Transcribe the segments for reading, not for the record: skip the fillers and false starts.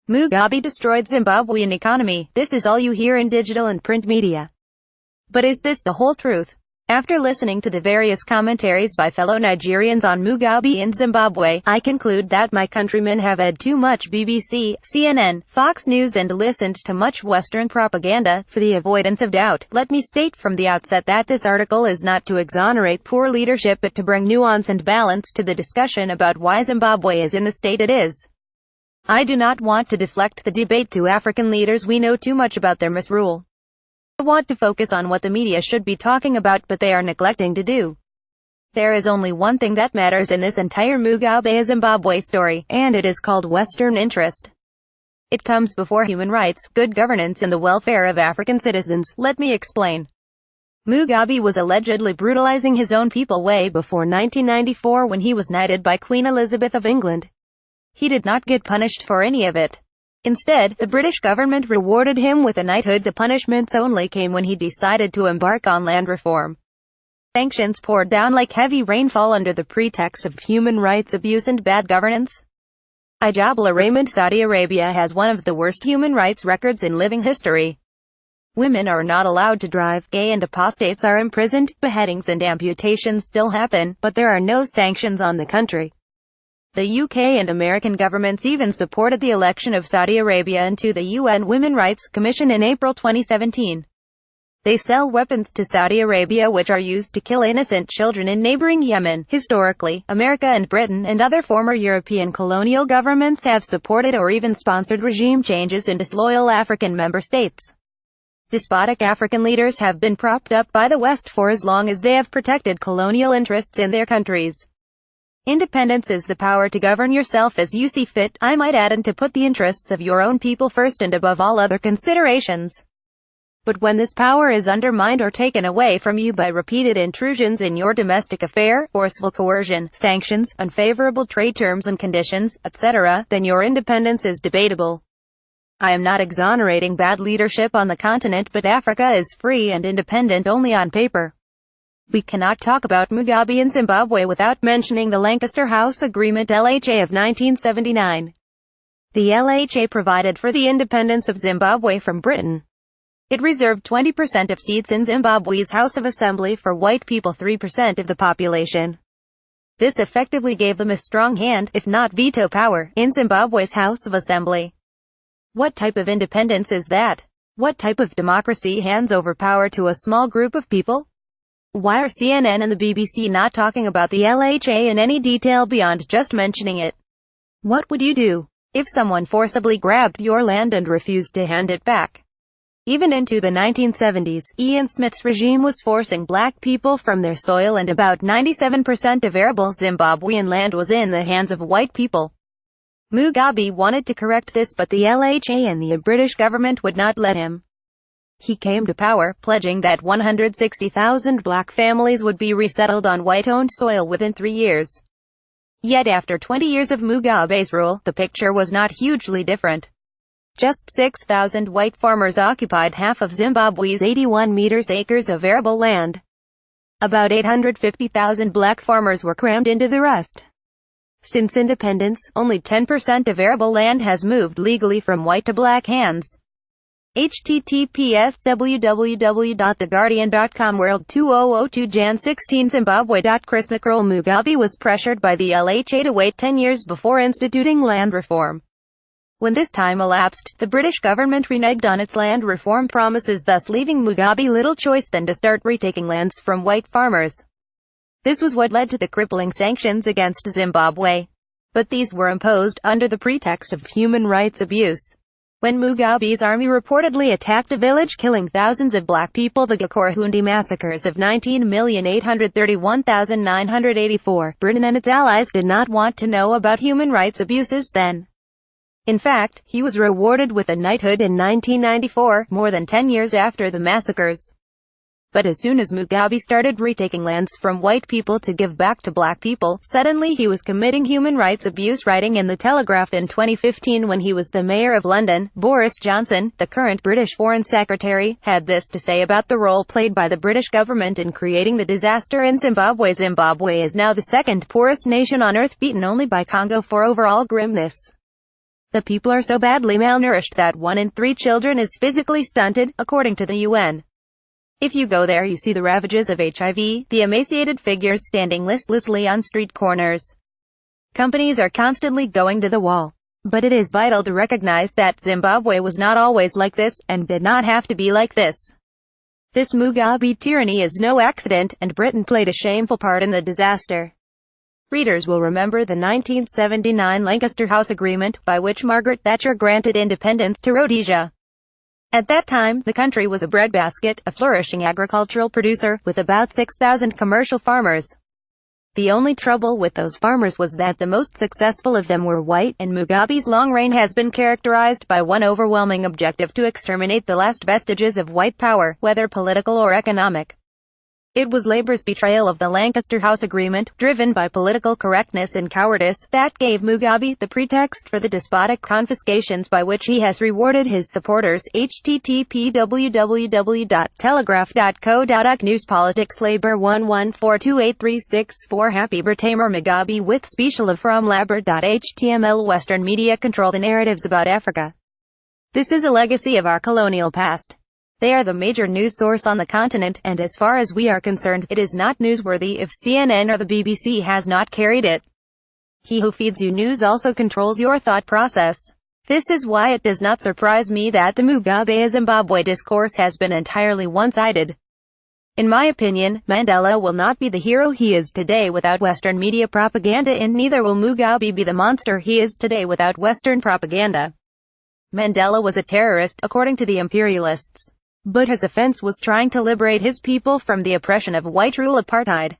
Mugabe destroyed Zimbabwean economy. This is all you hear in digital and print media. But is this the whole truth? After listening to the various commentaries by fellow Nigerians on Mugabe and Zimbabwe, I conclude that my countrymen have had too much BBC, CNN, Fox News and listened to much Western propaganda. For the avoidance of doubt, let me state from the outset that this article is not to exonerate poor leadership but to bring nuance and balance to the discussion about why Zimbabwe is in the state it is. I do not want to deflect the debate to African leaders. We know too much about their misrule. I want to focus on what the media should be talking about, but they are neglecting to do. There is only one thing that matters in this entire Mugabe and Zimbabwe story, and it is called Western interest. It comes before human rights, good governance and the welfare of African citizens. Let me explain. Mugabe was allegedly brutalizing his own people way before 1994 when he was knighted by Queen Elizabeth of England. He did not get punished for any of it. Instead, the British government rewarded him with a knighthood. The punishments only came when he decided to embark on land reform. Sanctions poured down like heavy rainfall under the pretext of human rights abuse and bad governance. Ijabla Raymond. Saudi Arabia has one of the worst human rights records in living history. Women are not allowed to drive, gay and apostates are imprisoned, beheadings and amputations still happen, but there are no sanctions on the country. The UK and American governments even supported the election of Saudi Arabia into the UN Women's Rights Commission in April 2017. They sell weapons to Saudi Arabia which are used to kill innocent children in neighboring Yemen. Historically, America and Britain and other former European colonial governments have supported or even sponsored regime changes in disloyal African member states. Despotic African leaders have been propped up by the West for as long as they have protected colonial interests in their countries. Independence is the power to govern yourself as you see fit, I might add, and to put the interests of your own people first and above all other considerations. But when this power is undermined or taken away from you by repeated intrusions in your domestic affair, forceful coercion, sanctions, unfavorable trade terms and conditions, etc., then your independence is debatable. I am not exonerating bad leadership on the continent, but Africa is free and independent only on paper. We cannot talk about Mugabe and Zimbabwe without mentioning the Lancaster House Agreement (LHA) of 1979. The LHA provided for the independence of Zimbabwe from Britain. It reserved 20% of seats in Zimbabwe's House of Assembly for white people, 3% of the population. This effectively gave them a strong hand, if not veto power, in Zimbabwe's House of Assembly. What type of independence is that? What type of democracy hands over power to a small group of people? Why are CNN and the BBC not talking about the LHA in any detail beyond just mentioning it? What would you do if someone forcibly grabbed your land and refused to hand it back? Even into the 1970s, Ian Smith's regime was forcing black people from their soil, and about 97% of arable Zimbabwean land was in the hands of white people. Mugabe wanted to correct this, but the LHA and the British government would not let him. He came to power, pledging that 160,000 black families would be resettled on white-owned soil within 3 years. Yet after 20 years of Mugabe's rule, the picture was not hugely different. Just 6,000 white farmers occupied half of Zimbabwe's 81 acres of arable land. About 850,000 black farmers were crammed into the rest. Since independence, only 10% of arable land has moved legally from white to black hands. https://www.theguardian.com World 2002 Jan 16 Zimbabwe. Chris McCurl. Mugabe was pressured by the LHA to wait 10 years before instituting land reform. When this time elapsed, the British government reneged on its land reform promises, thus leaving Mugabe little choice than to start retaking lands from white farmers. This was what led to the crippling sanctions against Zimbabwe. But these were imposed under the pretext of human rights abuse. When Mugabe's army reportedly attacked a village killing thousands of black people, the Gakurahundi massacres of 19,831,984, Britain and its allies did not want to know about human rights abuses then. In fact, he was rewarded with a knighthood in 1994, more than 10 years after the massacres. But as soon as Mugabe started retaking lands from white people to give back to black people, suddenly he was committing human rights abuse. Writing in The Telegraph in 2015 when he was the mayor of London, Boris Johnson, the current British Foreign Secretary, had this to say about the role played by the British government in creating the disaster in Zimbabwe. Zimbabwe is now the second poorest nation on earth, beaten only by Congo for overall grimness. The people are so badly malnourished that 1 in 3 children is physically stunted, according to the UN. If you go there, you see the ravages of HIV, the emaciated figures standing listlessly on street corners. Companies are constantly going to the wall. But it is vital to recognize that Zimbabwe was not always like this, and did not have to be like this. This Mugabe tyranny is no accident, and Britain played a shameful part in the disaster. Readers will remember the 1979 Lancaster House Agreement, by which Margaret Thatcher granted independence to Rhodesia. At that time, the country was a breadbasket, a flourishing agricultural producer, with about 6,000 commercial farmers. The only trouble with those farmers was that the most successful of them were white, and Mugabe's long reign has been characterized by one overwhelming objective: to exterminate the last vestiges of white power, whether political or economic. It was Labour's betrayal of the Lancaster House Agreement, driven by political correctness and cowardice, that gave Mugabe the pretext for the despotic confiscations by which he has rewarded his supporters. http www.telegraph.co.uk News Politics Labour 1142836 Happy birthday Mugabe with special love from Labour.html Western media control the narratives about Africa. This is a legacy of our colonial past. They are the major news source on the continent, and as far as we are concerned, it is not newsworthy if CNN or the BBC has not carried it. He who feeds you news also controls your thought process. This is why it does not surprise me that the Mugabe and Zimbabwe discourse has been entirely one-sided. In my opinion, Mandela will not be the hero he is today without Western media propaganda, and neither will Mugabe be the monster he is today without Western propaganda. Mandela was a terrorist, according to the imperialists. But his offense was trying to liberate his people from the oppression of white rule apartheid.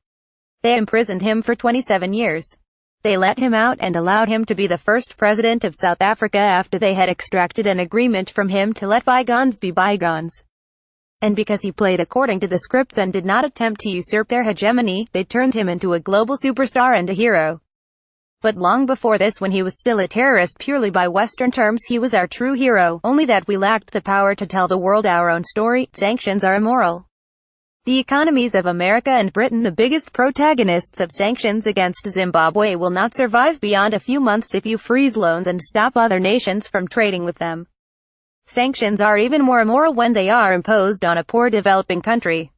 They imprisoned him for 27 years. They let him out and allowed him to be the first president of South Africa after they had extracted an agreement from him to let bygones be bygones. And because he played according to the scripts and did not attempt to usurp their hegemony, they turned him into a global superstar and a hero. But long before this, when he was still a terrorist purely by Western terms, he was our true hero, only that we lacked the power to tell the world our own story. Sanctions are immoral. The economies of America and Britain, the biggest protagonists of sanctions against Zimbabwe, will not survive beyond a few months if you freeze loans and stop other nations from trading with them. Sanctions are even more immoral when they are imposed on a poor developing country.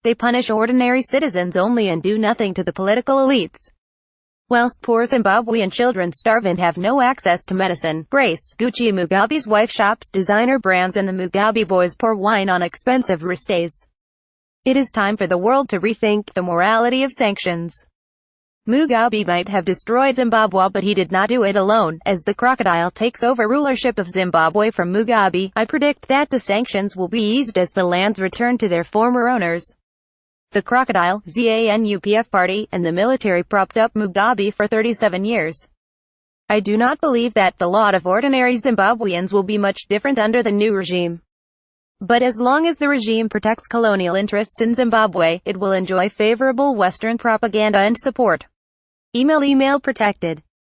They punish ordinary citizens only and do nothing to the political elites. Whilst poor Zimbabwean children starve and have no access to medicine, Grace, Gucci, Mugabe's wife, shops designer brands, and the Mugabe boys pour wine on expensive ristés. It is time for the world to rethink the morality of sanctions. Mugabe might have destroyed Zimbabwe, but he did not do it alone. As the crocodile takes over rulership of Zimbabwe from Mugabe, I predict that the sanctions will be eased as the lands return to their former owners. The crocodile, ZANU-PF party, and the military propped up Mugabe for 37 years. I do not believe that the lot of ordinary Zimbabweans will be much different under the new regime. But as long as the regime protects colonial interests in Zimbabwe, it will enjoy favorable Western propaganda and support. Email protected.